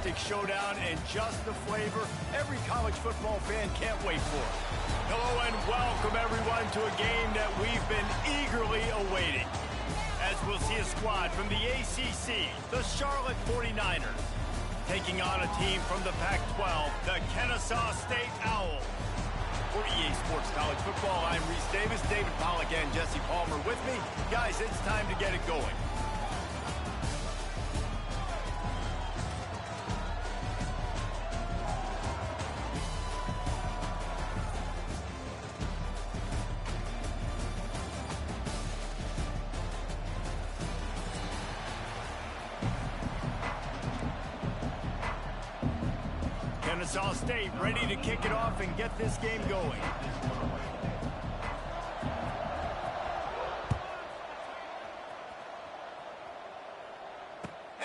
fantastic showdown and just the flavor every college football fan can't wait for. Hello and welcome everyone to a game that we've been eagerly awaiting. As we'll see a squad from the ACC, the Charlotte 49ers, taking on a team from the Pac-12, the Kennesaw State Owls. For EA Sports College Football, I'm Reese Davis, David Pollack, and Jesse Palmer with me. Guys, it's time to get it going. Kennesaw State ready to kick it off and get this game going.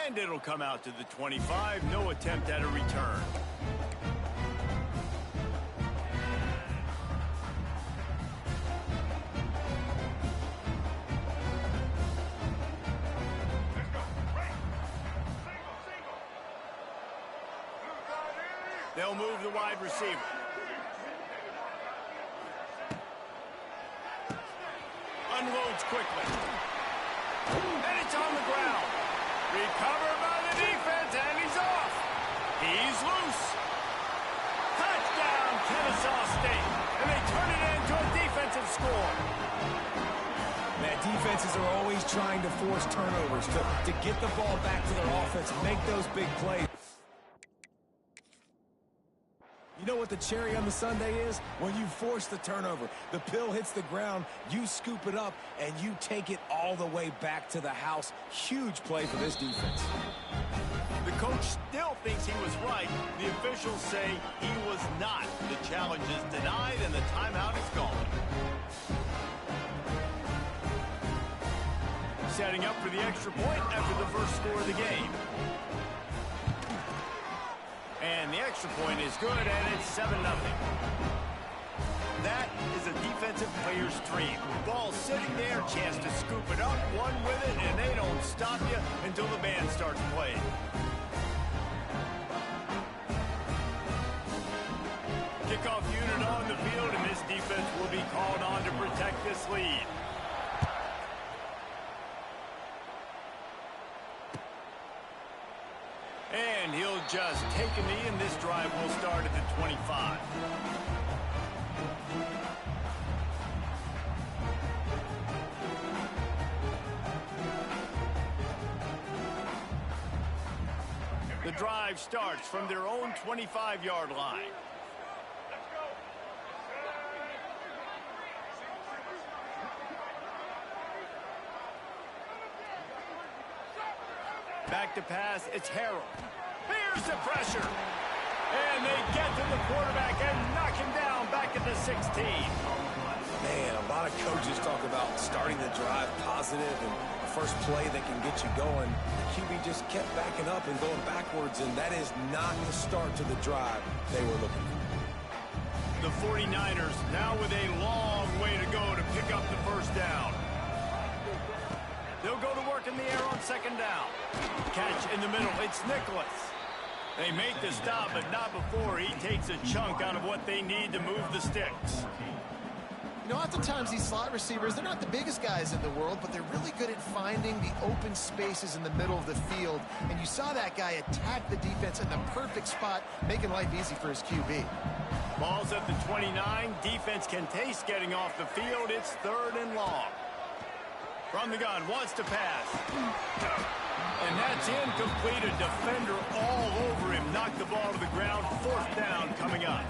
And it'll come out to the 25. No attempt at a return. They'll move the wide receiver. Unloads quickly. And it's on the ground. Recovered by the defense, and he's off. He's loose. Touchdown, Kennesaw State. And they turn it into a defensive score. Man, defenses are always trying to force turnovers, to get the ball back to their offense and make those big plays. You know what the cherry on the sundae is? When you force the turnover, the pill hits the ground, you scoop it up, and you take it all the way back to the house. Huge play for this defense. The coach still thinks he was right. The officials say he was not. The challenge is denied, and the timeout is gone. Setting up for the extra point after the first score of the game. And the extra point is good, and it's 7-0. That is a defensive player's dream. Ball sitting there, chance to scoop it up, one with it, and they don't stop you until the band starts playing. Kickoff unit on the field, and this defense will be called on to protect this lead. And he'll just take a knee, and this drive will start at the 25. The drive starts from their own 25-yard line. Back to pass, it's Harrell. Here's the pressure. And they get to the quarterback and knock him down back at the 16. Man, a lot of coaches talk about starting the drive positive and the first play that can get you going. The QB just kept backing up and going backwards, and that is not the start to the drive they were looking for. The 49ers now with a long way to go to pick up the first down. They'll go to work in the air on second down. Catch in the middle, it's Nicholas. They make the stop, but not before he takes a chunk out of what they need to move the sticks. You know, oftentimes these slot receivers, they're not the biggest guys in the world, but they're really good at finding the open spaces in the middle of the field. And you saw that guy attack the defense in the perfect spot, making life easy for his QB. Ball's at the 29. Defense can taste getting off the field. It's 3rd and long. From the gun, wants to pass. And that's incomplete. A defender all over him. Knocked the ball to the ground. 4th down coming up.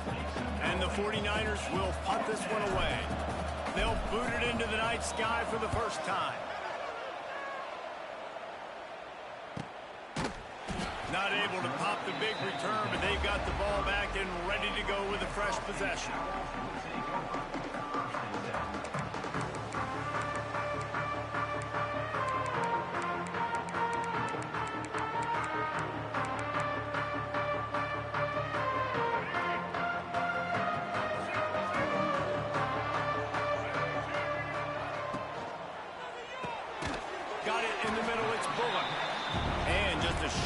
And the 49ers will punt this one away. They'll boot it into the night sky for the first time. Not able to pop the big return, but they've got the ball back and ready to go with a fresh possession.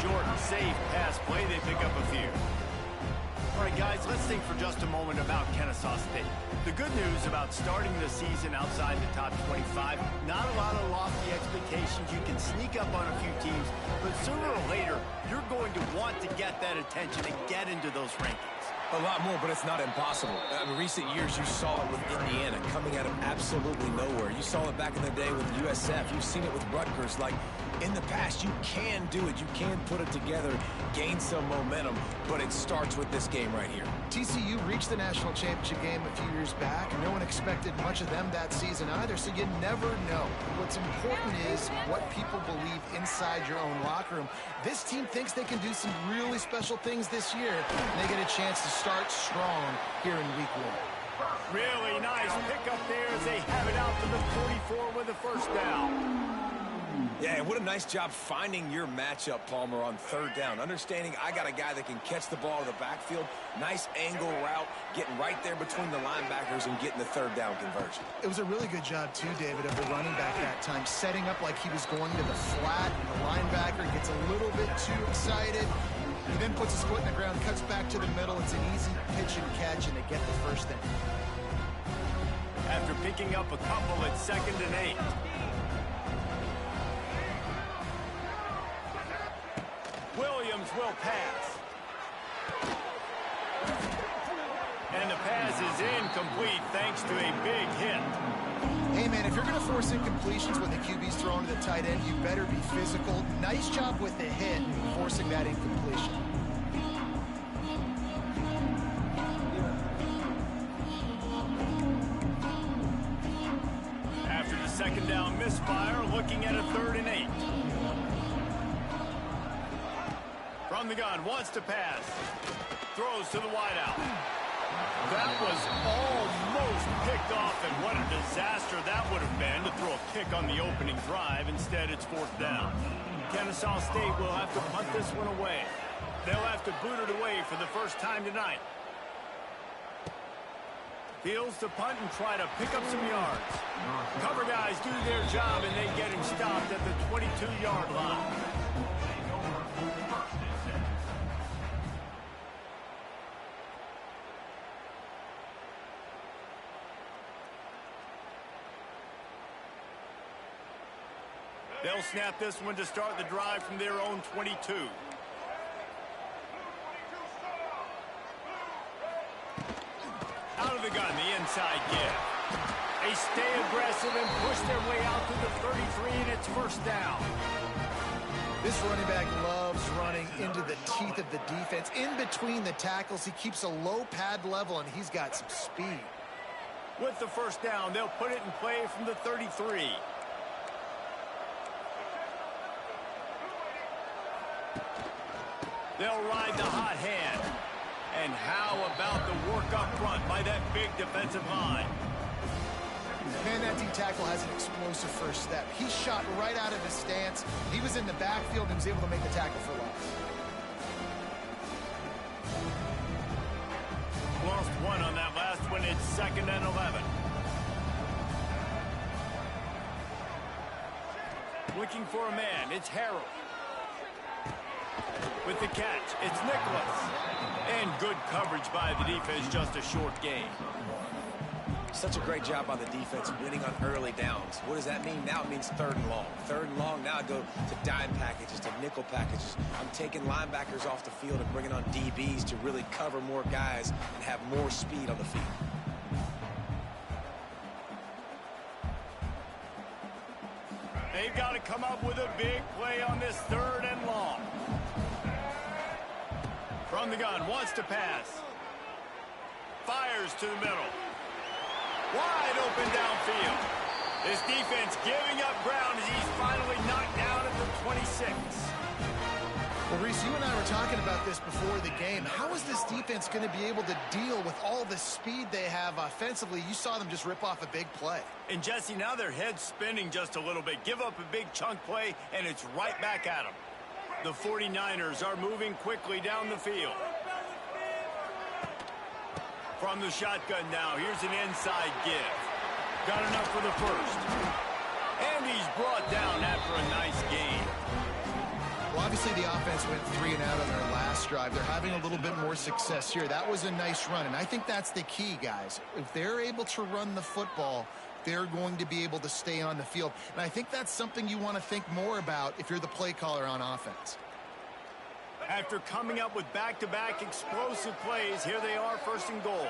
short, safe pass play, they pick up a few. All right, guys, let's think for just a moment about Kennesaw State. The good news about starting the season outside the top 25, not a lot of lofty expectations. You can sneak up on a few teams, but sooner or later, you're going to want to get that attention and get into those rankings. A lot more, but it's not impossible. In recent years, you saw it with Indiana coming out of absolutely nowhere. You saw it back in the day with USF. You've seen it with Rutgers. Like, in the past, you can do it. You can put it together, gain some momentum, but it starts with this game right here. TCU reached the national championship game a few years back. No one expected much of them that season either, so you never know. What's important is what people believe inside your own locker room. This team thinks they can do some really special things this year, and they get a chance to start strong here in week 1. Really nice pickup there as they have it out to the 44 with a first down. Yeah, what a nice job finding your matchup, Palmer, on third down. Understanding I got a guy that can catch the ball in the backfield. Nice angle route, getting right there between the linebackers and getting the third down conversion. It was a really good job, too, David, of the running back that time, setting up like he was going to the flat, and the linebacker gets a little bit too excited. He then puts his foot in the ground, cuts back to the middle. It's an easy pitch and catch, and they get the first down. After picking up a couple, it's 2nd and 8. Williams will pass. And the pass is incomplete thanks to a big hit. Hey, man, if you're going to force incompletions when the QB's thrown to the tight end, you better be physical. Nice job with the hit, forcing that incompletion. After the 2nd down misfire, looking at a 3rd and 8. From the gun, wants to pass. Throws to the wideout. That was almost picked off, and what a disaster that would have been to throw a pick on the opening drive. Instead, it's 4th down. Kennesaw State will have to punt this one away. They'll have to boot it away for the first time tonight. Fields to punt and try to pick up some yards. Cover guys do their job, and they get him stopped at the 22-yard line. They'll snap this one to start the drive from their own 22. Out of the gun, the inside give. They stay aggressive and push their way out to the 33, and it's first down. This running back loves running into the teeth of the defense. In between the tackles, he keeps a low pad level, and he's got some speed. With the first down, they'll put it in play from the 33. They'll ride the hot hand. And how about the work up front by that big defensive line? Man, that D-tackle has an explosive first step. He shot right out of his stance. He was in the backfield and was able to make the tackle for loss. Lost one on that last one. It's 2nd and 11. Looking for a man. It's Harold. With the catch, it's Nicholas. And good coverage by the defense, just a short gain. Such a great job by the defense winning on early downs. What does that mean? Now it means 3rd and long. 3rd and long, now I go to dime packages, to nickel packages. I'm taking linebackers off the field and bringing on DBs to really cover more guys and have more speed on the field. They've got to come up with a big play on this 3rd and long. From the gun, wants to pass. Fires to the middle. Wide open downfield. This defense giving up ground as he's finally knocked down at the 26. Well, Reese, you and I were talking about this before the game. How is this defense going to be able to deal with all the speed they have offensively? You saw them just rip off a big play. And, Jesse, now their head's spinning just a little bit. Give up a big chunk play, and it's right back at them. The 49ers are moving quickly down the field. From the shotgun now, here's an inside give. Got enough for the first. And he's brought down after a nice gain. Well, obviously the offense went 3 and out on their last drive. They're having a little bit more success here. That was a nice run, and I think that's the key, guys. If they're able to run the football, they're going to be able to stay on the field. And I think that's something you want to think more about if you're the play caller on offense. After coming up with back-to-back explosive plays, here they are, first and goal.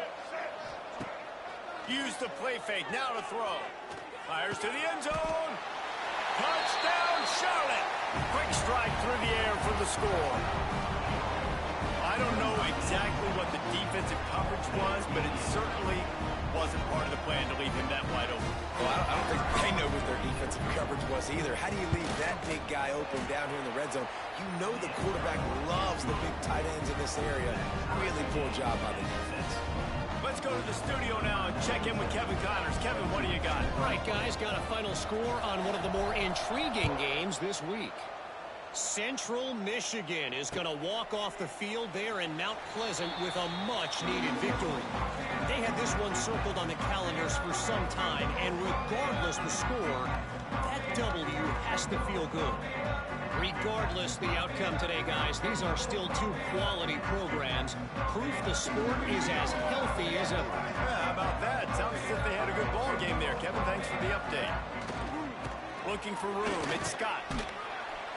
Use the play fake, now to throw. Fires to the end zone. Touchdown, Charlotte. Quick strike through the air for the score. I don't know exactly what the defensive coverage was, but it certainly wasn't part of the plan to leave him that wide open. Well, I don't think they know what their defensive coverage was either. How do you leave that big guy open down here in the red zone? You know the quarterback loves the big tight ends in this area. Really poor job by the defense. Let's go to the studio now and check in with Kevin Connors. Kevin, what do you got? All right, guys, got a final score on one of the more intriguing games this week. Central Michigan is going to walk off the field there in Mount Pleasant with a much-needed victory. They had this one circled on the calendars for some time, and regardless the score, that W has to feel good. Regardless the outcome today, guys, these are still two quality programs. Proof the sport is as healthy as ever. Yeah, how about that? Sounds as if they had a good ball game there. Kevin, thanks for the update. Looking for room. It's Scott.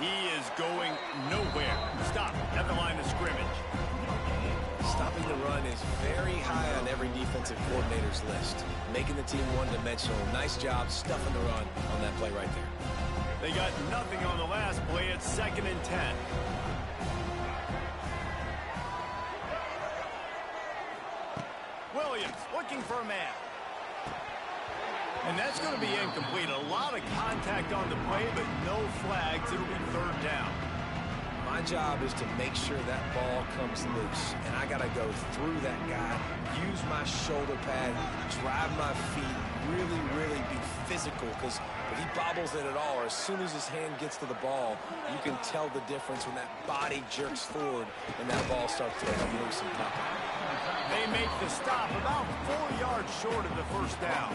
He is going nowhere. Stop at the line of scrimmage. Stopping the run is very high on every defensive coordinator's list. Making the team one-dimensional. Nice job stuffing the run on that play right there. They got nothing on the last play. It's 2nd and 10. Williams looking for a man. And that's going to be incomplete. A lot of contact on the play, but no flags. It'll be 3rd down. My job is to make sure that ball comes loose. And I got to go through that guy, use my shoulder pad, drive my feet, really be physical. Because if he bobbles it at all, or as soon as his hand gets to the ball, you can tell the difference when that body jerks forward and that ball starts to come loose and pop out. They make the stop about 4 yards short of the 1st down.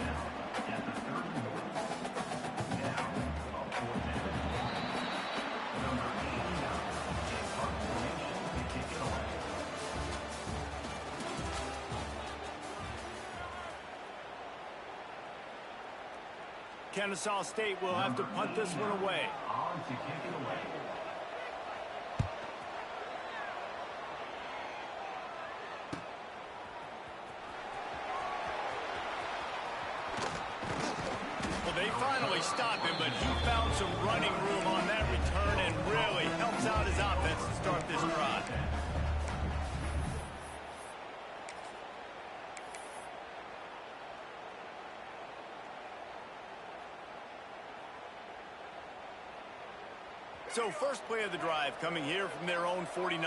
Kennesaw State will have to punt this one away. Well, they finally stopped him, but he found some running room on that return and really helps out his offense to start this drive. So first play of the drive coming here from their own 49.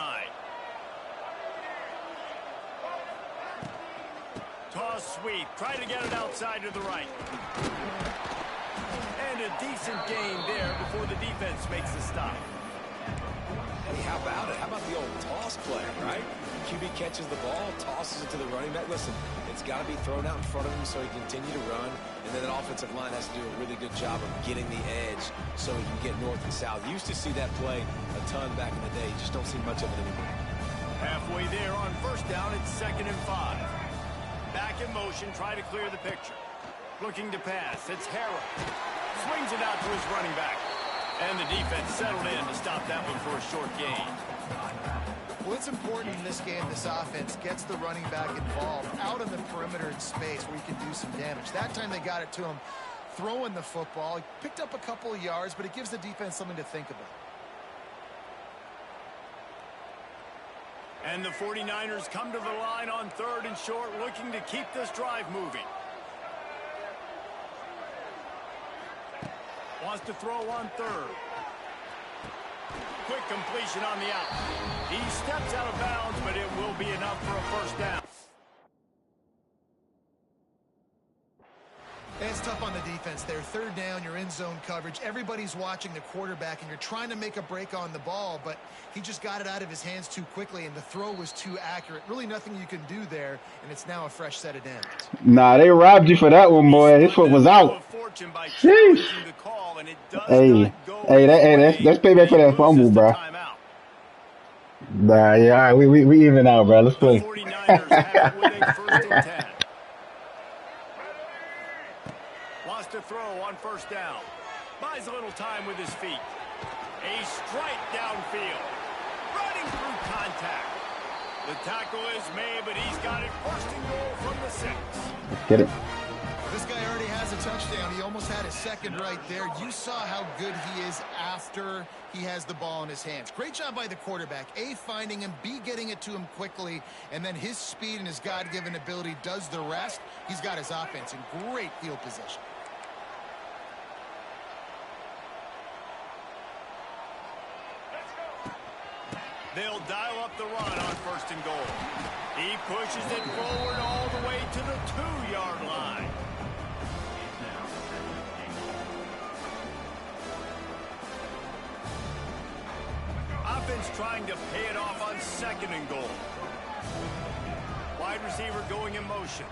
Toss sweep. Try to get it outside to the right. And a decent gain there before the defense makes the stop. Hey, how about it? How about the old toss play, right? QB catches the ball, tosses it to the running back. Listen, it's got to be thrown out in front of him so he can continue to run. And then the offensive line has to do a really good job of getting the edge so he can get north and south. Used to see that play a ton back in the day. You just don't see much of it anymore. Halfway there on 1st down, it's 2nd and 5. Back in motion, try to clear the picture. Looking to pass, it's Harrell. Swings it out to his running back. And the defense settled in to stop that one for a short gain. Well, it's important in this game, this offense gets the running back involved out on the perimeter in space where he can do some damage. That time they got it to him throwing the football. He picked up a couple of yards, but it gives the defense something to think about. And the 49ers come to the line on 3rd and short, looking to keep this drive moving. Wants to throw on 3rd. Quick completion on the out. He steps out of bounds, but it will be enough for a 1st down. It's tough on the defense there. 3rd down, you're in zone coverage. Everybody's watching the quarterback, and you're trying to make a break on the ball, but he just got it out of his hands too quickly, and the throw was too accurate. Really nothing you can do there, and it's now a fresh set of downs. Nah, they robbed you for that one, boy. His foot was out. Sheesh. Hey, that's payback for that fumble, bro. Nah, yeah, all right, we even out, bro. Let's The play. 49ers have it with a 1st and 10. Wants to throw on 1st down. Buys a little time with his feet. A strike downfield. Running through contact. The tackle is made, but he's got it 1st and goal from the 6. Get it. This guy already has a touchdown. He almost had his 2nd right there. You saw how good he is after he has the ball in his hands. Great job by the quarterback. A, finding him. B, getting it to him quickly. And then his speed and his God-given ability does the rest. He's got his offense in great field position. They'll dial up the run on 1st and goal. He pushes it forward all the way to the 2-yard line. Offense trying to pay it off on 2nd and goal. Wide receiver going in motion.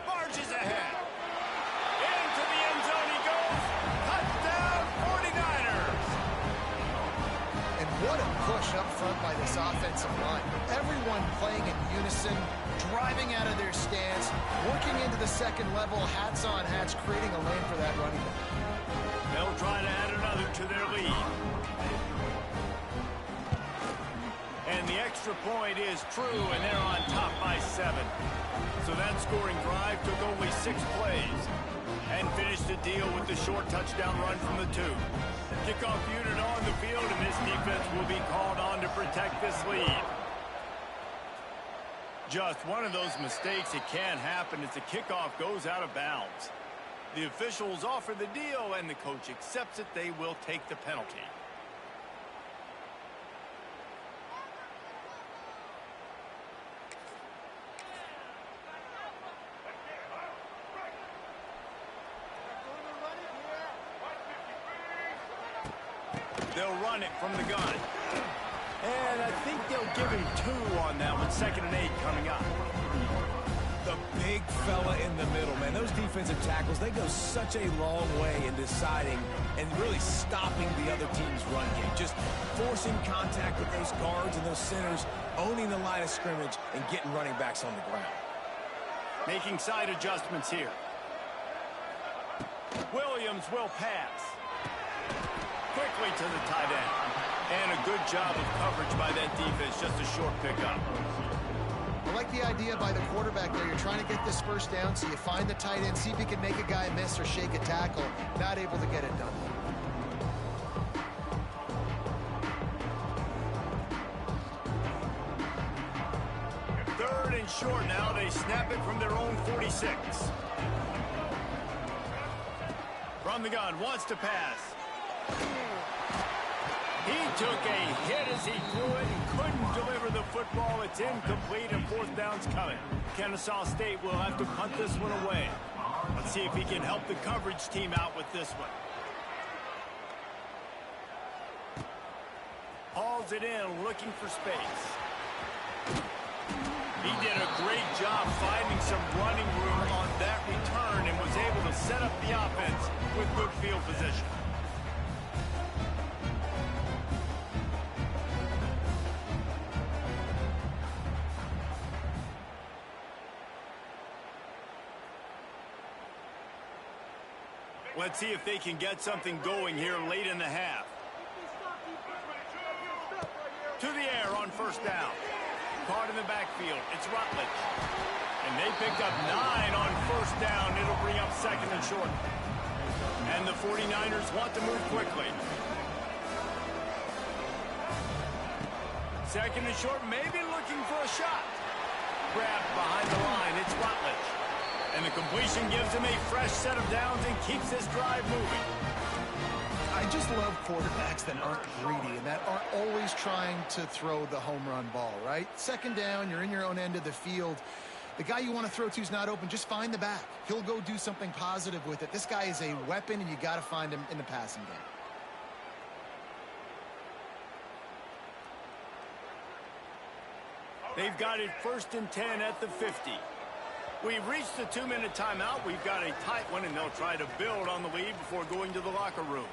Marches ahead. Into the end zone he goes. Touchdown 49ers. And what a push up front by this offensive line. Everyone playing in unison, driving out of their stance, working into the 2nd level, hats on hats, creating a lane for that running back. They'll try to add another to their lead. And the extra point is true, and they're on top by 7. So that scoring drive took only 6 plays and finished the deal with the short touchdown run from the 2. Kickoff unit on the field, and this defense will be called on to protect this lead. Just one of those mistakes that can happen as the kickoff goes out of bounds. The officials offer the deal, and the coach accepts it. They will take the penalty. They'll run it from the gun. And I think they'll give him 2 on that one. 2nd and 8 coming up. The big fella in the middle, man. Those defensive tackles, they go such a long way in deciding and really stopping the other team's run game. Just forcing contact with those guards and those centers, owning the line of scrimmage, and getting running backs on the ground. Making side adjustments here. Williams will pass. Quickly to the tight end. And a good job of coverage by that defense. Just a short pickup. I like the idea by the quarterback there. You're trying to get this 1st down, so you find the tight end, see if he can make a guy miss or shake a tackle. Not able to get it done. Third and short now. They snap it from their own 46. From the gun, wants to pass. He took a hit as he threw it and couldn't deliver the football. It's incomplete, and 4th down's coming. Kennesaw State will have to punt this one away. Let's see if he can help the coverage team out with this one. Hauls it in, looking for space. He did a great job finding some running room on that return and was able to set up the offense with good field position. Let's see if they can get something going here late in the half. To the air on 1st down. Caught in the backfield. It's Rutledge. And they picked up 9 on 1st down. It'll bring up 2nd and short. And the 49ers want to move quickly. 2nd and short, maybe looking for a shot. Grabbed behind the line. It's Rutledge. And the completion gives him a fresh set of downs and keeps this drive moving. I just love quarterbacks that aren't greedy and that aren't always trying to throw the home run ball, right? 2nd down, you're in your own end of the field. The guy you want to throw to is not open. Just find the back. He'll go do something positive with it. This guy is a weapon, and you got to find him in the passing game. They've got it 1st and 10 at the 50. We've reached the 2-minute timeout. We've got a tight one, and they'll try to build on the lead before going to the locker room.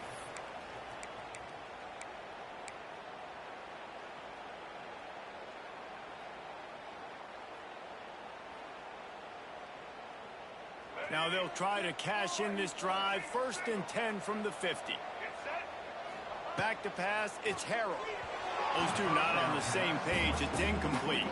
Now they'll try to cash in this drive. 1st and 10 from the 50. Back to pass, it's Harrell. Those two not on the same page. It's incomplete.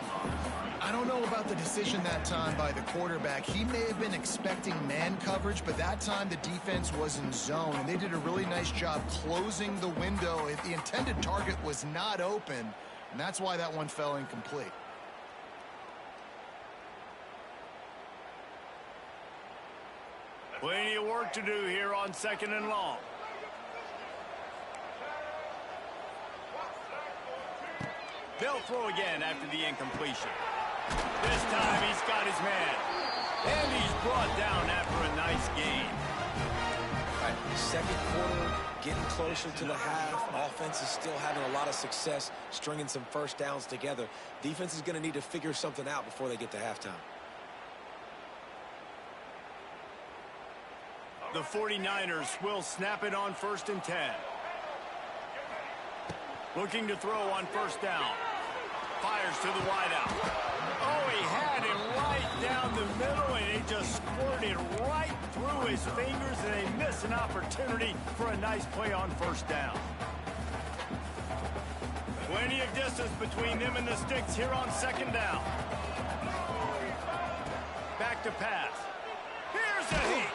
I don't know about the decision that time by the quarterback. He may have been expecting man coverage, but that time the defense was in zone, and they did a really nice job closing the window. If the intended target was not open, and that's why that one fell incomplete. Plenty of work to do here on 2nd and long. They'll throw again after the incompletion. This time he's got his man. And he's brought down after a nice gain. All right, 2nd quarter, getting closer to the half. Offense is still having a lot of success stringing some 1st downs together. Defense is going to need to figure something out before they get to halftime. The 49ers will snap it on 1st and 10. Looking to throw on 1st down. Fires to the wideout. Oh, he had it right down the middle, and it just squirted right through his fingers, and they miss an opportunity for a nice play on 1st down. Plenty of distance between them and the sticks here on 2nd down. Back to pass. Here's a hit.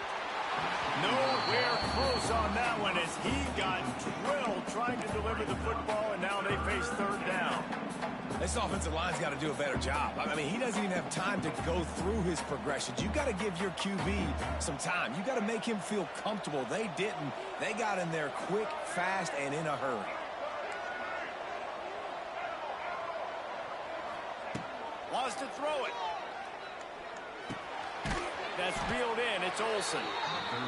Nowhere close on that one as he got drilled trying to deliver the football, and now they face 3rd down. This offensive line's got to do a better job. I mean, he doesn't even have time to go through his progressions. You got to give your QB some time. You got to make him feel comfortable. They didn't. They got in there quick, fast, and in a hurry. Wants to throw it. That's reeled in. It's Olsen.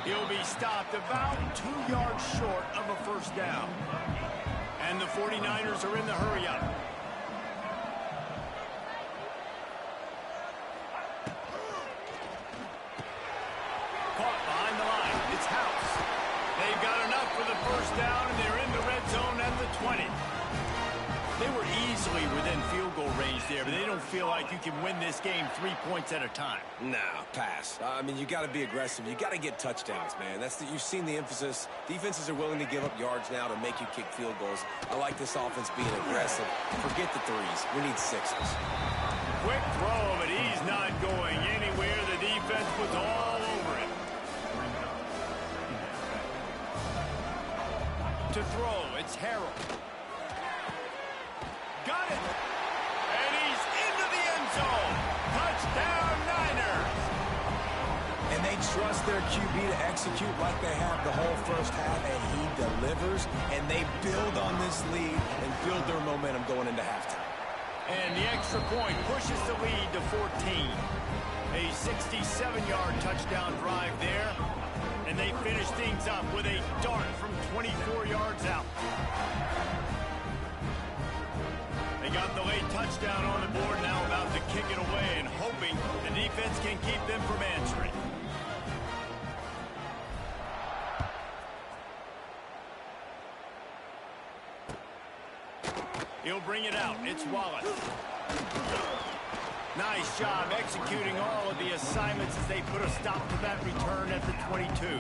He'll be stopped about 2 yards short of a 1st down. And the 49ers are in the hurry-up. Caught behind the line. It's House. They've got enough for the 1st down, and they're in the red zone at the 20. They were easily within field goal range there, but they don't feel like you can win this game 3 points at a time. Nah, pass. I mean, you got to be aggressive. You got to get touchdowns, man. You've seen the emphasis. Defenses are willing to give up yards now to make you kick field goals. I like this offense being aggressive. Forget the 3s. We need 6s. Quick throw, but he's not going anywhere. The defense was all over it. To throw, it's Harrell. Got it. And he's into the end zone. Touchdown, Niners. And they trust their QB to execute like they have the whole 1st half, and he delivers, and they build on this lead and build their momentum going into halftime. And the extra point pushes the lead to 14. A 67-yard touchdown drive there. And they finish things up with a dart from 24 yards out. They got the late touchdown on the board, now about to kick it away and hoping the defense can keep them from answering. He'll bring it out. It's Wallace. Nice job executing all of the assignments as they put a stop to that return at the 22.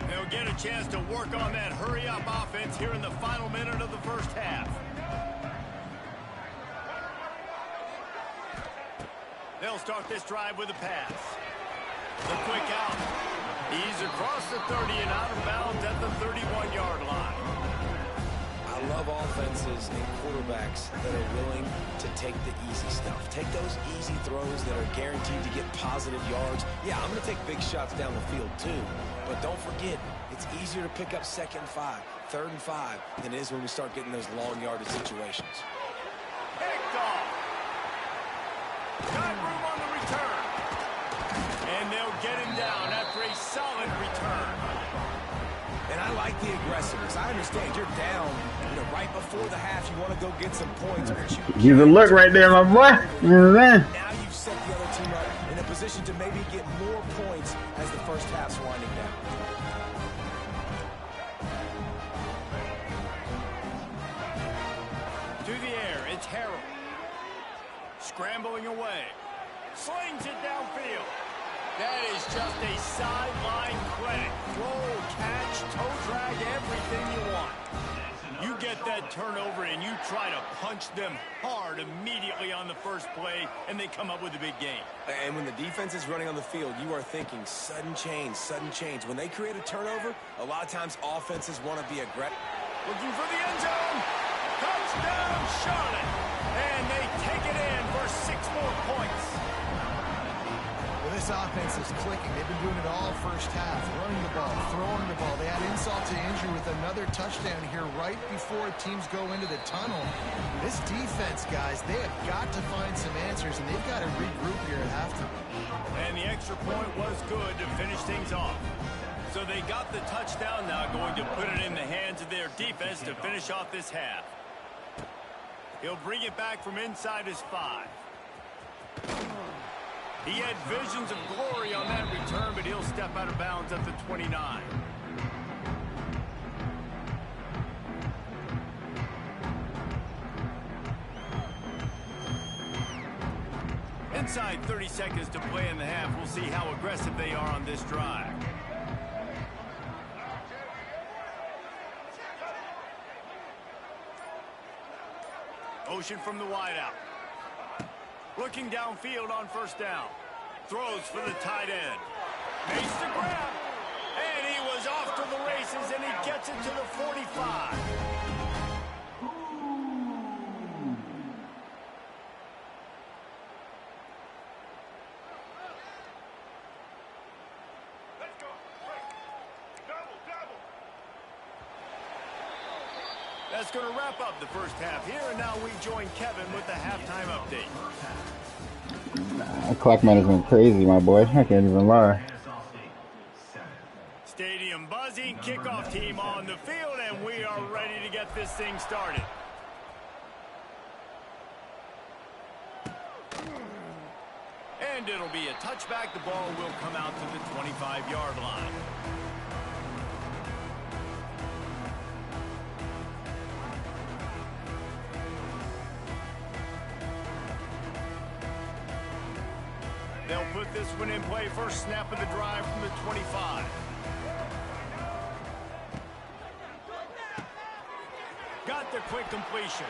They'll get a chance to work on that hurry-up offense here in the final minute of the 1st half. They'll start this drive with a pass. The quick out. He's across the 30 and out of bounds at the 31-yard line. I love offenses and quarterbacks that are willing to take the easy stuff. Take those easy throws that are guaranteed to get positive yards. Yeah, I'm going to take big shots down the field too. But don't forget, it's easier to pick up 2nd and 5, 3rd and 5 than it is when we start getting those long yardage situations. Picked off. Got room on the return. And they'll get him down after a solid return. And I like the aggressiveness. I understand you're down, right before the half. You want to go get some points. He's a look right there, my boy. Now you've set the other team up in a position to maybe get more points as the first half's winding down. To the air, it's Harold. Scrambling away. Slings it downfield. That is just a sideline clinic. Roll, catch, toe drag, everything you want. You get that turnover and you try to punch them hard immediately on the first play, and they come up with a big game. And when the defense is running on the field, you are thinking sudden change, sudden change. When they create a turnover, a lot of times offenses want to be aggressive. Looking for the end zone. Touchdown, Charlotte. And they take it in for 6 more points. Well, this offense is clicking. They've been doing it all first half. Running the ball, throwing the ball. They had insult to injury with another touchdown here right before teams go into the tunnel. This defense, guys, they have got to find some answers, and they've got to regroup here at halftime. And the extra point was good to finish things off. So they got the touchdown, now going to put it in the hands of their defense to finish off this half. He'll bring it back from inside his 5. He had visions of glory on that return, but he'll step out of bounds at the 29. Inside 30 seconds to play in the half. We'll see how aggressive they are on this drive. Motion from the wideout. Looking downfield on first down. Throws for the tight end. Makes the grab. And he was off to the races, and he gets it to the 45. That's going to wrap up the first half here, and now we join Kevin with the halftime update. That clock management crazy, my boy. I can't even lie. Stadium buzzing, kickoff team on the field, and we are ready to get this thing started. And it'll be a touchback. The ball will come out to the 25-yard line. They'll put this one in play. First snap of the drive from the 25. Got the quick completion.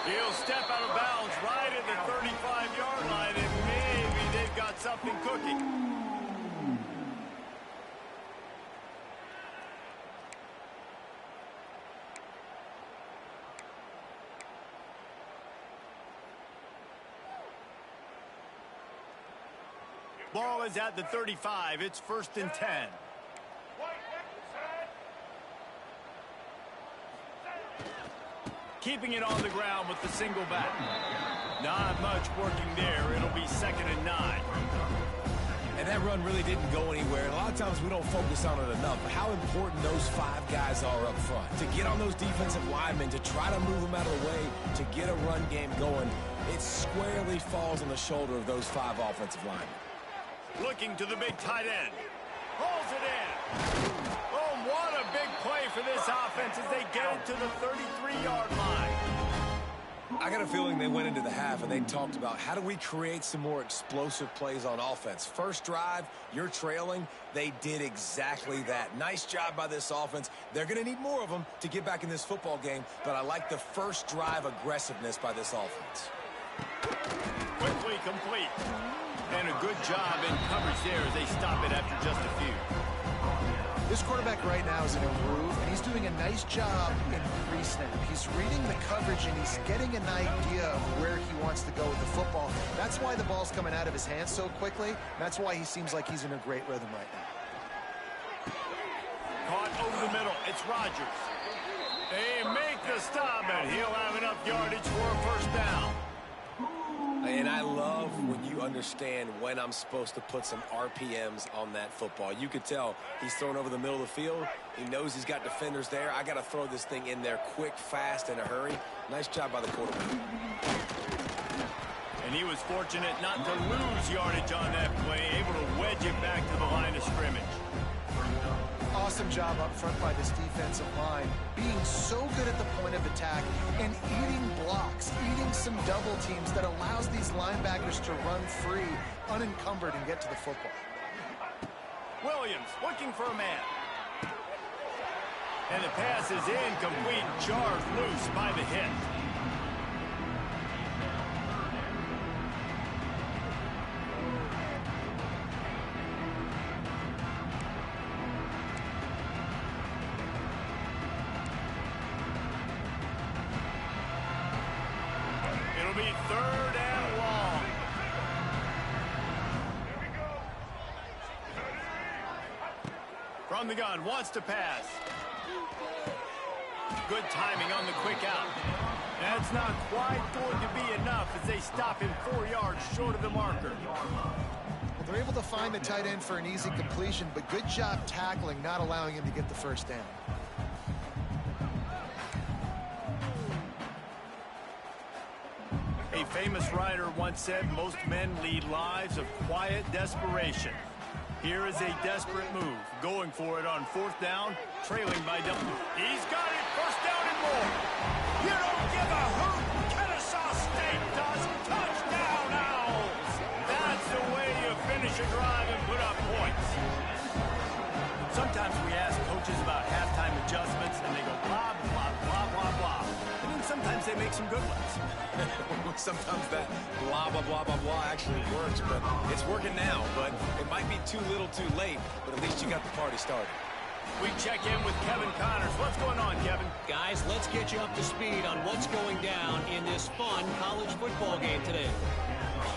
He'll step out of bounds right at the 35-yard line, and maybe they've got something cooking. Ball is at the 35. It's 1st and 10. Keeping it on the ground with the single back. Not much working there. It'll be 2nd and 9. And that run really didn't go anywhere. And a lot of times we don't focus on it enough. But how important those 5 guys are up front. To get on those defensive linemen, to try to move them out of the way, to get a run game going, it squarely falls on the shoulder of those 5 offensive linemen. Looking to the big tight end. Pulls it in. Oh, what a big play for this offense as they get it to the 33-yard line. I got a feeling they went into the half and they talked about how do we create some more explosive plays on offense. First drive, you're trailing. They did exactly that. Nice job by this offense. They're going to need more of them to get back in this football game, but I like the first drive aggressiveness by this offense. Quickly complete. And a good job in coverage there as they stop it after just a few. This quarterback right now is in a groove, and he's doing a nice job in pre-snap. He's reading the coverage, and he's getting an idea of where he wants to go with the football. That's why the ball's coming out of his hands so quickly. That's why he seems like he's in a great rhythm right now. Caught over the middle. It's Rodgers. They make the stop, and he'll have enough yardage for a first down. And I love when you understand when I'm supposed to put some RPMs on that football. You could tell he's thrown over the middle of the field. He knows he's got defenders there. I got to throw this thing in there quick, fast, in a hurry. Nice job by the quarterback. And he was fortunate not to lose yardage on that play, able to wedge it back to the line of scrimmage. Awesome job up front by this defensive line, being so good at the point of attack and eating blocks, eating some double teams that allows these linebackers to run free, unencumbered, and get to the football. Williams looking for a man. And the pass is incomplete, jarred loose by the hit. It'll be 3rd and long. From the gun, wants to pass. Good timing on the quick out. That's not quite going to be enough as they stop him 4 yards short of the marker. Well, they're able to find the tight end for an easy completion, but good job tackling, not allowing him to get the first down. A famous writer once said most men lead lives of quiet desperation. Here is a desperate move, going for it on 4th down, trailing by double. He's got it, 1st down and more. You don't give a hoot. Kennesaw State does. Touchdown, Owls. That's the way you finish a drive and put up points. Sometimes we ask coaches about halftime adjustments, and they go blah, blah, blah, blah, blah. And then sometimes they make some good ones. Sometimes that blah, blah, blah, blah, blah actually works, but it's working now. But it might be too little too late, but at least you got the party started. We check in with Kevin Connors. What's going on, Kevin? Guys, let's get you up to speed on what's going down in this fun college football game today.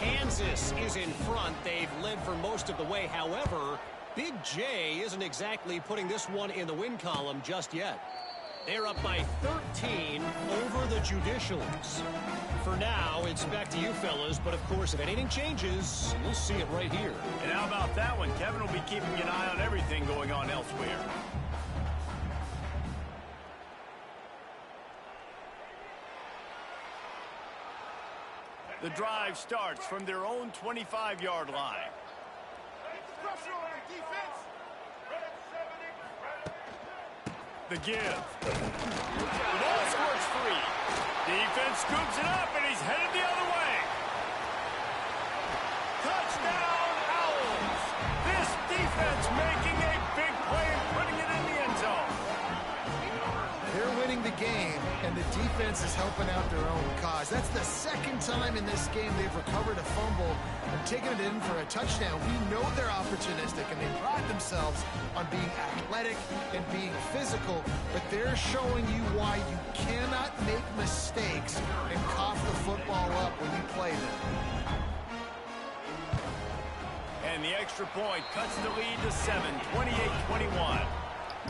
Kansas is in front. They've led for most of the way. However, Big J isn't exactly putting this one in the win column just yet. They're up by 13 over the Judicials. For now, it's back to you fellas, but of course, if anything changes, you'll see it right here. And how about that one? Kevin will be keeping an eye on everything going on elsewhere. The drive starts from their own 25-yard line. The give. The ball squirts free. Defense scoops it up, and he's headed the other way. Touchdown, Owls. This defense making a big play and putting it in the end zone. They're winning the game, and the defense is helping out their own cause. That's the 2nd time in this game they've recovered a fumble and taken it in for a touchdown. We know they're opportunistic, and they pride themselves on being athletic and being physical, but they're showing you why you cannot make mistakes and cough the football up when you play them. And the extra point cuts the lead to 7, 28-21.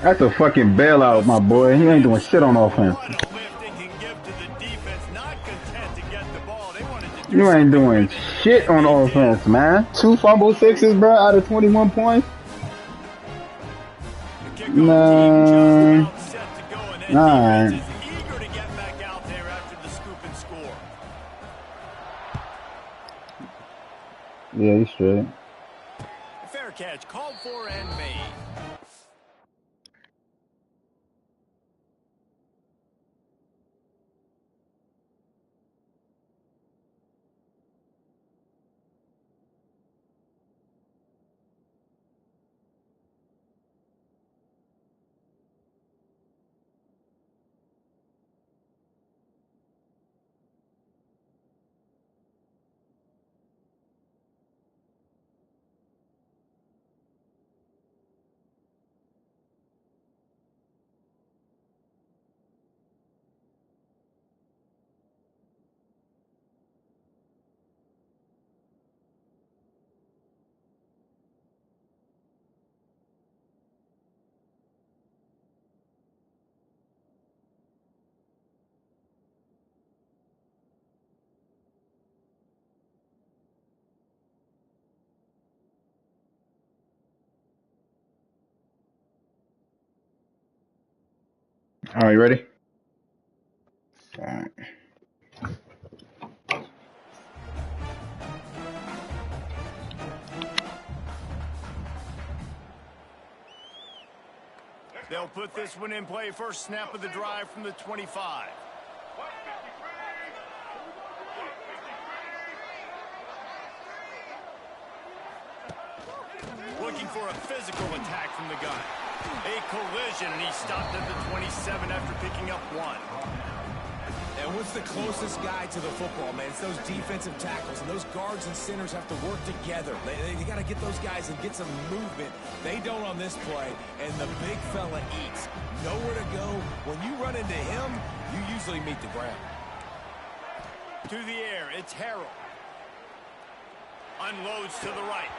That's a fucking bailout, my boy. He ain't doing shit on offense. What a lift they can give to the defense, not content to get the ball. They wanted to do You ain't doing something with it. shit on offense, man. 2 fumble sixes, bro, out of 21 points. The kickoff team just about set to go, and that Alright. defense is eager to get back out there after the scoop and score. Yeah, he's straight. Fair catch called for and made. All right, you ready? All right. They'll put this one in play. First snap of the drive from the 25. Looking for a physical attack from the gun. A collision, and he stopped at the 27 after picking up 1. And what's the closest guy to the football, man? It's those defensive tackles, and those guards and centers have to work together. They got to get those guys and get some movement. They don't on this play, and the big fella eats. Nowhere to go. When you run into him, you usually meet the ground. To the air, it's Harrell. Unloads to the right.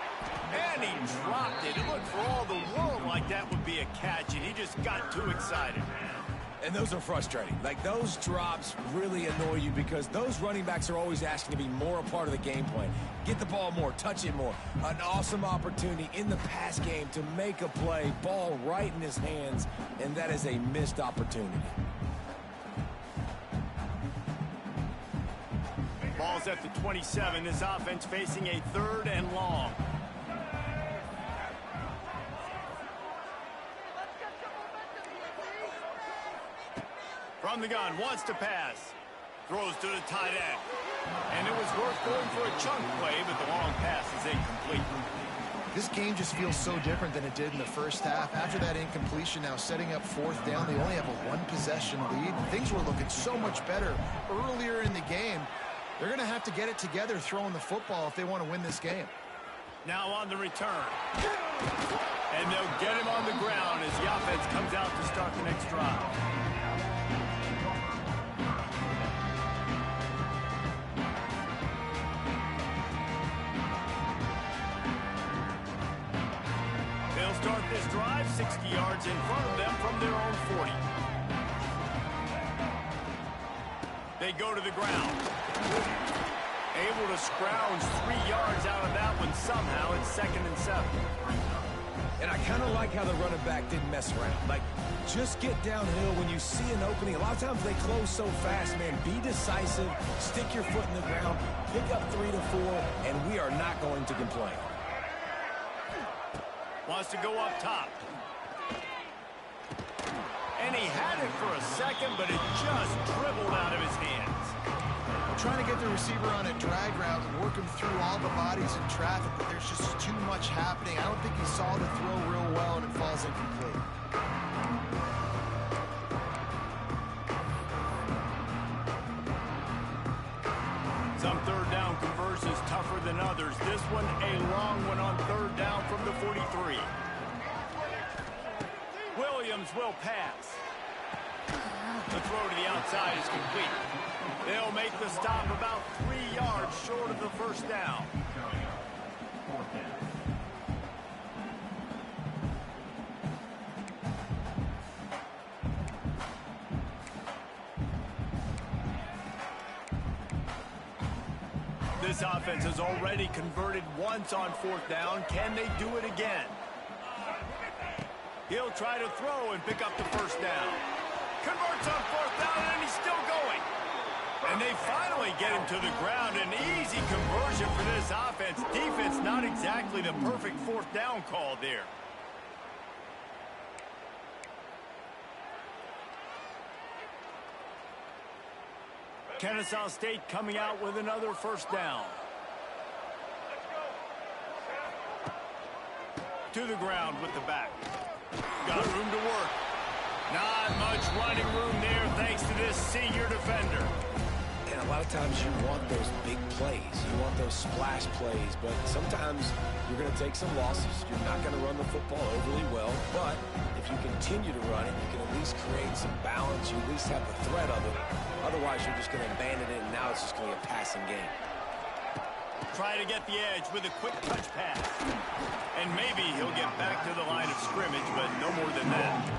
And he dropped it. It looked for all the world like that would be a catch, and he just got too excited. And those are frustrating. Like, those drops really annoy you because those running backs are always asking to be more a part of the game plan. Get the ball more, touch it more. An awesome opportunity in the pass game to make a play, ball right in his hands, and that is a missed opportunity. Ball's at the 27. This offense facing a 3rd and long. From the gun, wants to pass. Throws to the tight end. And it was worth going for a chunk play, but the long pass is incomplete. This game just feels so different than it did in the first half. After that incompletion, now setting up 4th down, they only have a 1-possession lead. Things were looking so much better earlier in the game. They're going to have to get it together throwing the football if they want to win this game. Now on the return. And they'll get him on the ground as the offense comes out to start the next drive. They'll start this drive 60 yards in front of them from their own 40. They go to the ground. Able to scrounge 3 yards out of that one somehow. It's 2nd and 7. And I kind of like how the running back didn't mess around. Like, just get downhill when you see an opening. A lot of times they close so fast, man. Be decisive. Stick your foot in the ground. Pick up 3 to 4, and we are not going to complain. Wants to go up top. And he had it for a second, but it just dribbled out of his hands. Trying to get the receiver on a drag route and work him through all the bodies in traffic, but there's just too much happening. I don't think he saw the throw real well, and it falls incomplete. Some 3rd down conversions tougher than others. This one, a long one on 3rd down from the 43. Williams will pass. The throw to the outside is complete. They'll make the stop about 3 yards short of the 1st down. This offense has already converted once on 4th down. Can they do it again? He'll try to throw and pick up the 1st down. Converts on 4th down, and he's still going. And they finally get him to the ground. An easy conversion for this offense. Defense not exactly the perfect 4th down call there. Kennesaw State coming out with another 1st down. To the ground with the back. Got room to work. Not much running room there thanks to this senior defender. And a lot of times you want those big plays. You want those splash plays. But sometimes you're going to take some losses. You're not going to run the football overly well. But if you continue to run it, you can at least create some balance. You at least have the threat of it. Otherwise, you're just going to abandon it, and now it's just going to be a passing game. Try to get the edge with a quick touch pass. And maybe he'll get back to the line of scrimmage, but no more than that.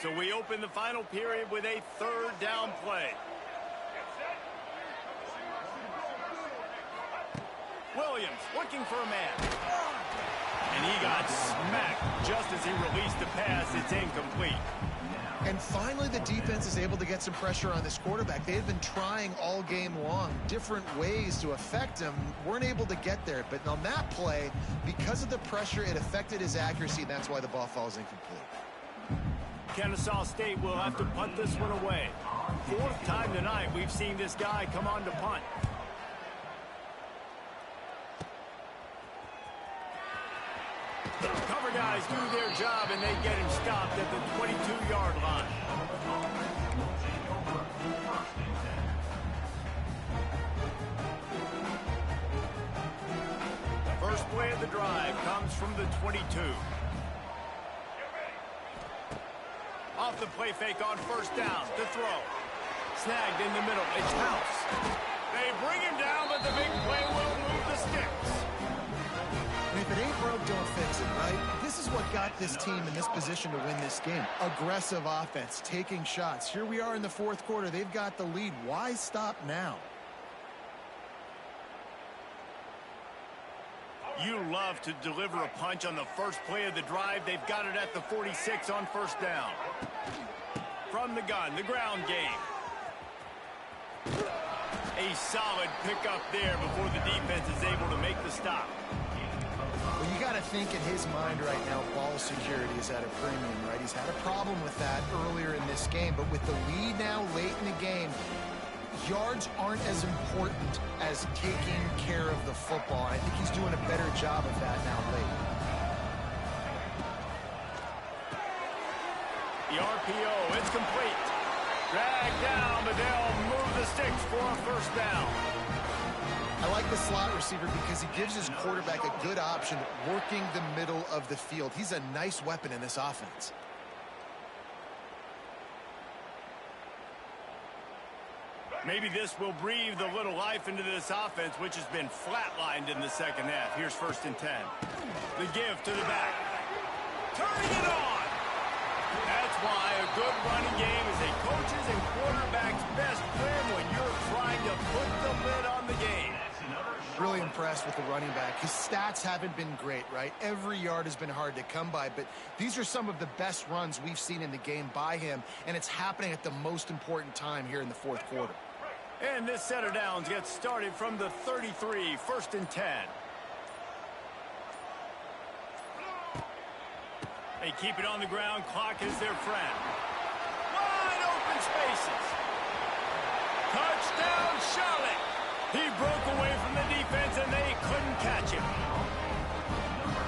So we open the final period with a third down play. Williams looking for a man. And he got smacked just as he released the pass. It's incomplete. And finally, the defense is able to get some pressure on this quarterback. They've been trying all game long, different ways to affect him. Weren't able to get there. But on that play, because of the pressure, it affected his accuracy. That's why the ball falls incomplete. Kennesaw State will have to punt this one away. Fourth time tonight we've seen this guy come on to punt. Cover guys do their job, and they get him stopped at the 22-yard line. The first play of the drive comes from the 22. Off the play fake on first down to throw. Snagged in the middle. It's House. They bring him down, but the big play will move the sticks. And if it ain't broke, don't fix it, right? This is what got this team in this position to win this game. Aggressive offense, taking shots. Here we are in the fourth quarter. They've got the lead. Why stop now? You love to deliver a punch on the first play of the drive. They've got it at the 46 on first down. From the gun, the ground game. A solid pickup there before the defense is able to make the stop. Well, you got to think in his mind right now, ball security is at a premium, right? He's had a problem with that earlier in this game, but with the lead now late in the game, yards aren't as important as taking care of the football. I think he's doing a better job of that now late. The RPO, it's complete. Dragged down, but they'll move the sticks for a first down. I like the slot receiver because he gives his quarterback a good option working the middle of the field. He's a nice weapon in this offense. Maybe this will breathe a little life into this offense, which has been flatlined in the second half. Here's 1st and 10. The give to the back. Turning it on. That's why a good running game is a coach's and quarterback's best friend when you're trying to put the lid on the game. Really impressed with the running back. His stats haven't been great, right? Every yard has been hard to come by, but these are some of the best runs we've seen in the game by him, and it's happening at the most important time here in the fourth quarter. And this set of downs gets started from the 33, 1st and 10. They keep it on the ground. Clock is their friend. Wide open spaces. Touchdown, Charlotte. He broke away from the defense, and they couldn't catch him.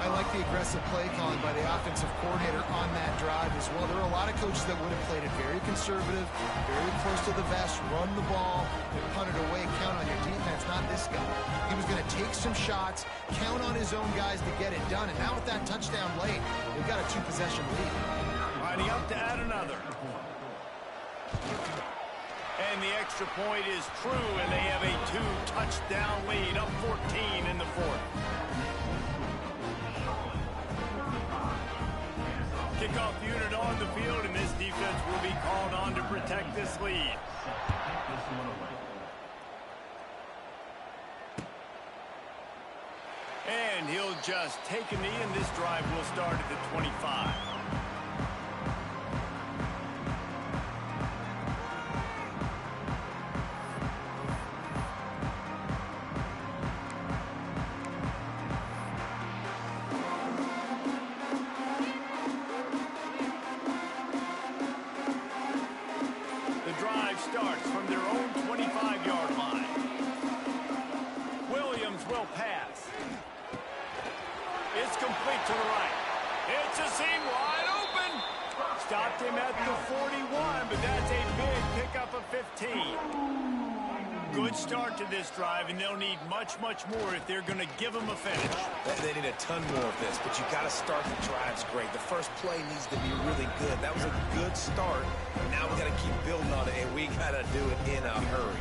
I like the aggressive play calling by the offensive coordinator on that drive as well. There are a lot of coaches that would have played it very conservative, very close to the vest, run the ball, punt it away, count on your defense. Not this guy. He was going to take some shots, count on his own guys to get it done, and now with that touchdown late, they've got a 2-possession lead. Lining up to add another. And the extra point is true, and they have a 2-touchdown lead, up 14 in the fourth. Kickoff unit on the field, and this defense will be called on to protect this lead. And he'll just take a knee, and this drive will start at the 25. Starts from their own 25-yard line. Williams will pass. It's complete to the right. It's a seam wide open. Stopped him at the 41, but that's a big pickup of 15. Good start to this drive, and they'll need much, much more if they're going to give them a finish. They need a ton more of this, but you got to start the drives great. The first play needs to be really good. That was a good start. Now we got to keep building on it, and we got to do it in a hurry.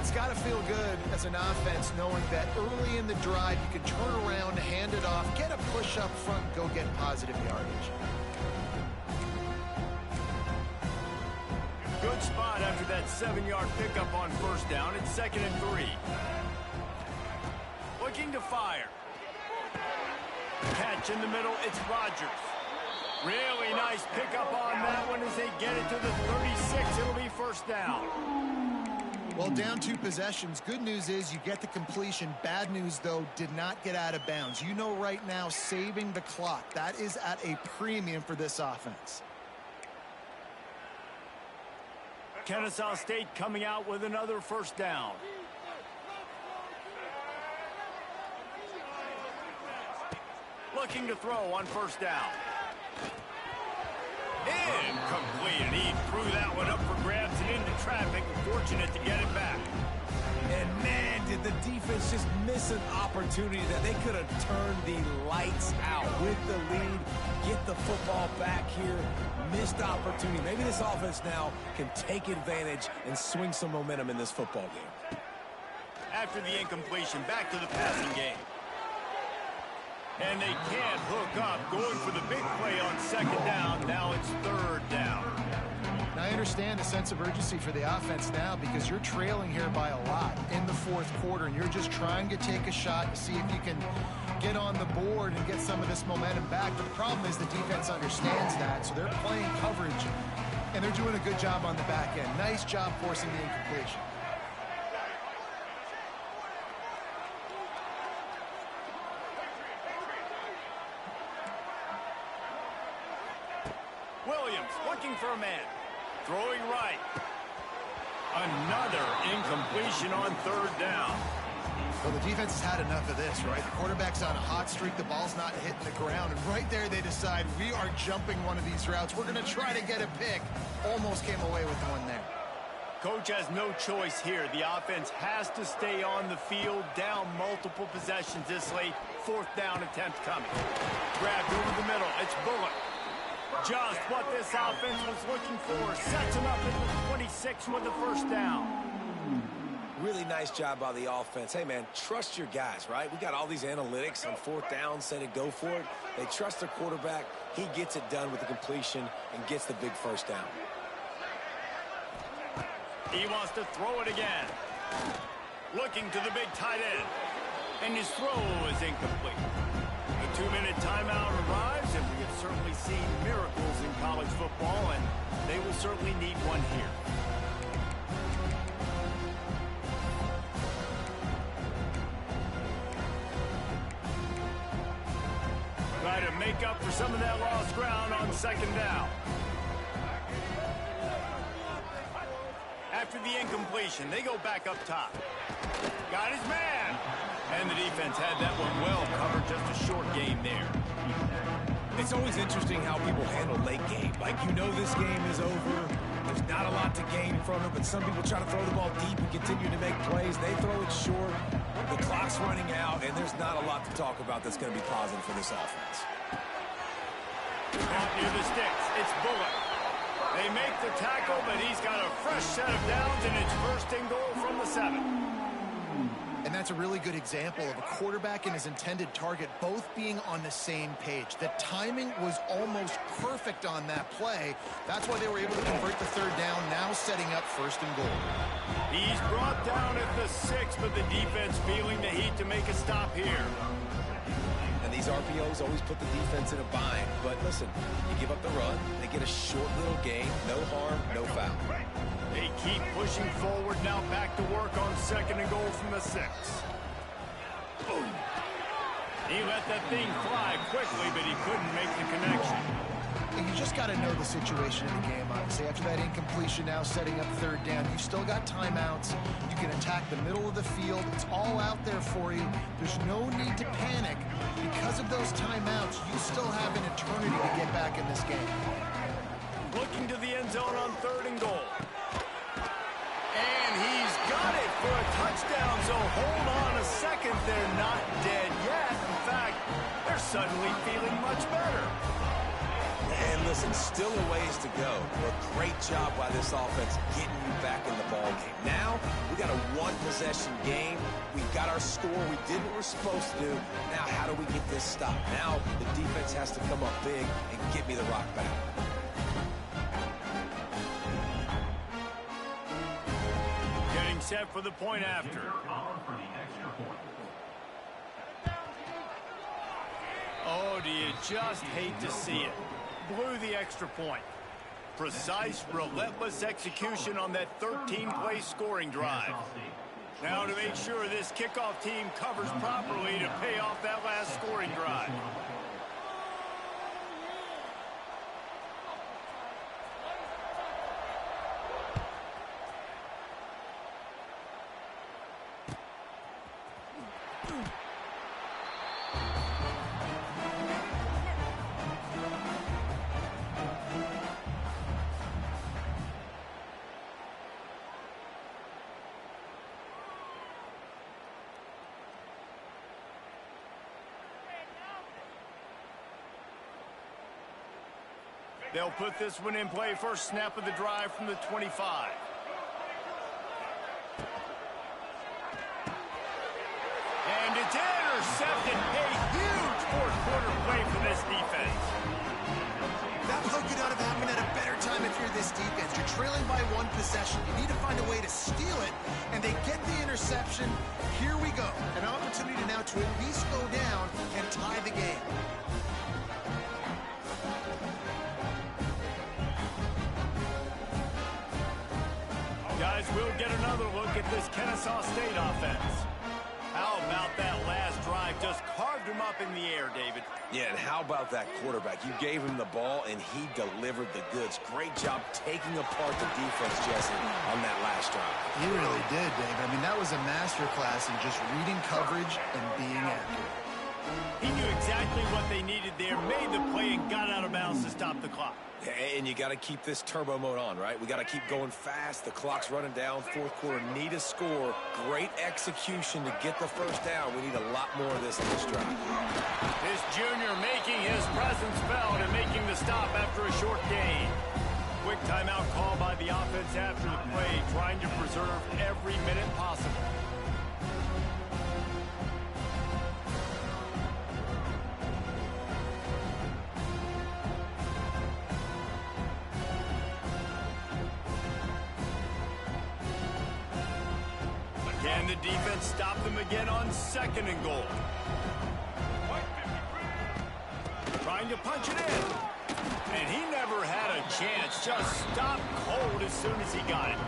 It's got to feel good as an offense knowing that early in the drive you can turn around, hand it off, get a push up front, and go get positive yardage. Good spot after that 7-yard pickup on first down. It's 2nd and 3. Looking to fire. Catch in the middle. It's Rodgers. Really nice pickup on that one as they get it to the 36. It'll be first down. Well, down 2 possessions. Good news is you get the completion. Bad news, though, did not get out of bounds. You know right now, saving the clock. That is at a premium for this offense. Kennesaw State coming out with another first down. Looking to throw on first down. Incomplete, and he threw that one up for grabs and into traffic. Fortunate to get it back. And man, did the defense just miss an opportunity that they could have turned the lights out with the lead, get the football back here. Missed opportunity. Maybe this offense now can take advantage and swing some momentum in this football game. After the incompletion, back to the passing game. And they can't hook up. Going for the big play on 2nd down. Now it's 3rd down. Now, I understand the sense of urgency for the offense now because you're trailing here by a lot in the 4th quarter, and you're just trying to take a shot to see if you can get on the board and get some of this momentum back. But the problem is the defense understands that, so they're playing coverage, and they're doing a good job on the back end. Nice job forcing the incompletion. Williams looking for a man. Throwing right. Another incompletion on 3rd down. Well, the defense has had enough of this, right? The quarterback's on a hot streak. The ball's not hitting the ground. And right there, they decide, we are jumping one of these routes. We're going to try to get a pick. Almost came away with one there. Coach has no choice here. The offense has to stay on the field, down multiple possessions this late. 4th down attempt coming. Grabbed over the middle. It's Bullock. Just what this offense was looking for. Sets him up at the 26 with the first down. Really nice job by the offense. Hey, man, trust your guys, right? We got all these analytics on 4th down, say to go for it. They trust their quarterback. He gets it done with the completion and gets the big first down. He wants to throw it again. Looking to the big tight end. And his throw is incomplete. The 2-minute timeout arrives, and we have certainly seen miracles in college football, and they will certainly need one here. Try to make up for some of that lost ground on 2nd down. After the incompletion, they go back up top. Got his man. And the defense had that one well covered. Just a short game there. It's always interesting how people handle late game. Like, you know this game is over. There's not a lot to gain from it, but some people try to throw the ball deep and continue to make plays. They throw it short. The clock's running out, and there's not a lot to talk about that's going to be positive for this offense. Out near the sticks. It's Bullock. They make the tackle, but he's got a fresh set of downs, and it's 1st and goal from the 7. And that's a really good example of a quarterback and his intended target both being on the same page. The timing was almost perfect on that play. That's why they were able to convert the 3rd down, now setting up 1st and goal. He's brought down at the 6, but the defense feeling the heat to make a stop here. And these RPOs always put the defense in a bind. But listen, you give up the run, they get a short little gain, no harm, no foul. They keep pushing forward, now back to work on 2nd and goal from the 6. Boom. He let that thing fly quickly, but he couldn't make the connection. And you just got to know the situation in the game, obviously. After that incompletion, now setting up 3rd down, you still got timeouts. You can attack the middle of the field. It's all out there for you. There's no need to panic. Because of those timeouts, you still have an eternity to get back in this game. Looking to the end zone on 3rd and goal. And he's got it for a touchdown, so hold on a second. They're not dead yet. In fact, they're suddenly feeling much better. And listen, still a ways to go. A great job by this offense getting you back in the ball game. Now, we got a 1-possession game. We got our score. We did what we're supposed to do. Now, how do we get this stopped? Now, the defense has to come up big and get me the rock back. set for the point after. Oh, do you just hate to see it? Blew the extra point. Precise, relentless execution on that 13-play scoring drive. Now to make sure this kickoff team covers properly to pay off that last scoring drive. They'll put this one in play. First snap of the drive from the 25. And it's intercepted. A huge fourth quarter play for this defense. That play could not have happened at a better time if you're this defense. You're trailing by one possession. You need to find a way to steal it, and they get the interception. Here we go. An opportunity now to at least go down and tie the game. Guys, we'll get another look at this Kennesaw State offense. How about that last drive? Just carved him up in the air, David. Yeah, and how about that quarterback? You gave him the ball, and he delivered the goods. Great job taking apart the defense, Jesse, on that last drive. He really did, Dave. I mean, that was a masterclass in just reading coverage and being accurate. He knew exactly what they needed there, made the play, and got out of bounds to stop the clock. And you got to keep this turbo mode on, right? We got to keep going fast. The clock's running down. Fourth quarter, need a score. Great execution to get the first down. We need a lot more of this in this drive. This junior making his presence felt and making the stop after a short gain. Quick timeout call by the offense after the play, trying to preserve every minute possible. Can the defense stop them again on second and goal? Trying to punch it in. And he never had a chance. Just stopped cold as soon as he got it.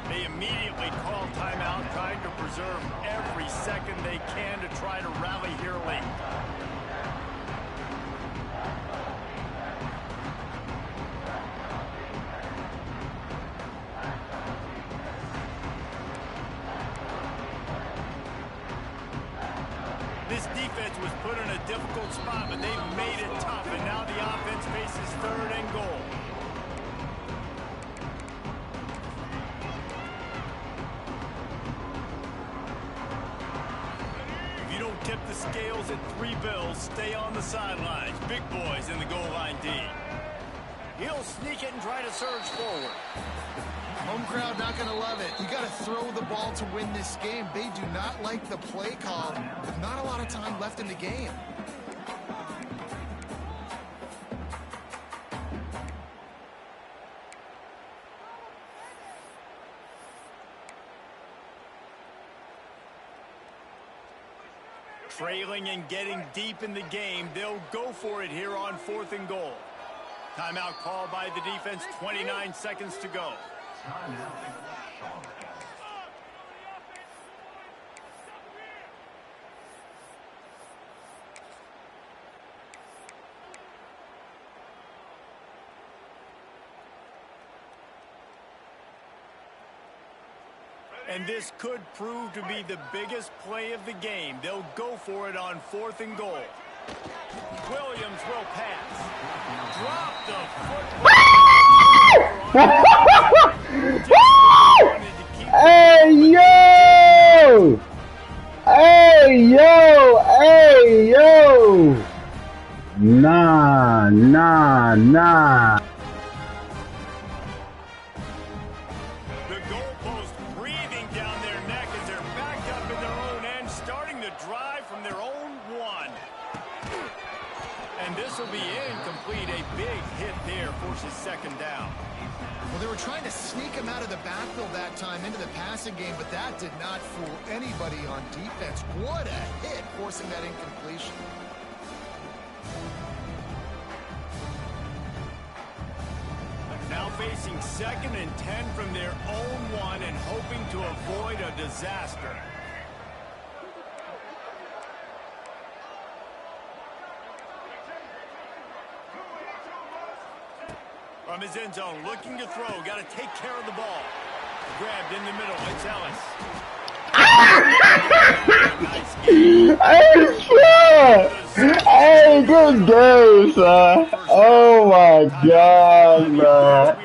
They immediately call timeout, trying to preserve every second they can to try to rally here late. This defense was put in a difficult spot, but they've made it tough, and now the offense faces third and goal. If you don't tip the scales at 3 bills, stay on the sidelines. Big boys in the goal line D. He'll sneak it and try to surge forward. Home crowd not going to love it. You got to throw the ball to win this game. They do not like the play call, but not a lot of time left in the game. Trailing and getting deep in the game, they'll go for it here on 4th and goal. Timeout called by the defense, 29 seconds to go. And this could prove to be the biggest play of the game. They'll go for it on 4th and goal. Williams will pass. Drop the football. Hey, yo! Hey, yo! Hey, yo! Nah. The goalpost breathing down their neck as they're backed up in their own end, starting the drive from their own 1. And This will be incomplete. A big hit there forces second down. Well, they were trying to sneak him out of the backfield that time into the passing game, but that did not fool anybody on defense. What a hit, forcing that incompletion. Now facing 2nd and 10 from their own 1 and hoping to avoid a disaster. From his end zone, looking to throw. Got to take care of the ball. Grabbed in the middle. It's Ellis. Nice game. Hey, son! Hey, good game, son! Oh my God, man!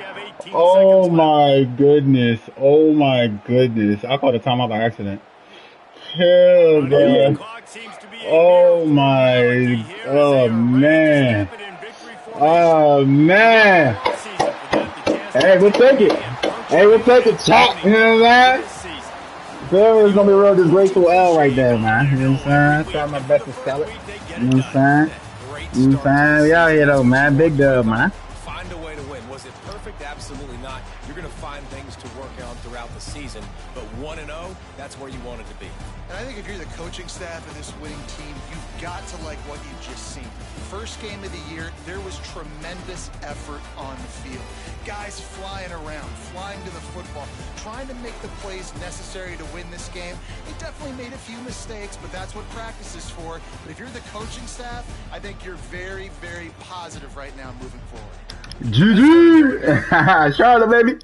Oh my goodness! Oh my goodness! I called a timeout by accident. Yeah, man. Oh my! Oh man! Oh man! Hey, we'll take it. Hey, we'll take it, chat. You know what I'm saying? It's gonna be a real disgraceful L right there, man. You know what I'm saying? Try my best to sell it. You know what I'm saying? You know what I'm saying? We out here though, man. Big dub, man. Find a way to win. Was it perfect? Absolutely not. You're going to find things to work on throughout the season, but 1-0, that's where you want it to be. And I think if you're the coaching staff of this winning team, you've got to like what you've just seen. First game of the year, there was tremendous effort on the field. Guys flying around, flying to the football, trying to make the plays necessary to win this game. They definitely made a few mistakes, but that's what practice is for. But if you're the coaching staff, I think you're very, very positive right now moving forward. GG! Charlotte, baby!